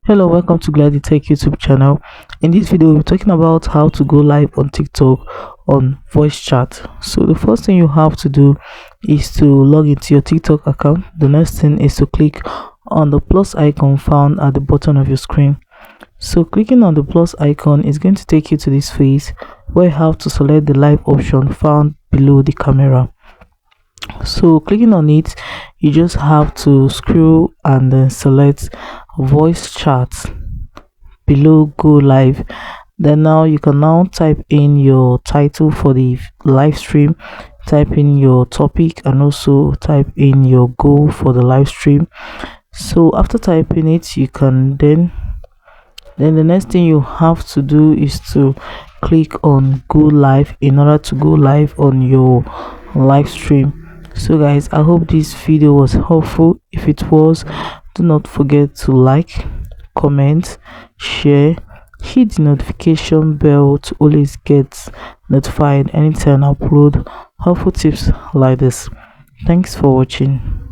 Hello, welcome to Gladytech YouTube channel. In this video, we're talking about how to go live on TikTok on voice chat. So the first thing you have to do is to log into your TikTok account. The next thing is to click on the plus icon found at the bottom of your screen. So clicking on the plus icon is going to take you to this phase where you have to select the live option found below the camera. So clicking on it, you just have to scroll and then select voice chat below go live. Then now you can now type in your title for the live stream, type in your topic, and also type in your goal for the live stream. So after typing it, you can then the next thing you have to do is to click on go live in order to go live on your live stream. So guys, I hope this video was helpful. If it was, do not forget to like, comment, share, hit the notification bell to always get notified anytime I upload helpful tips like this. Thanks for watching.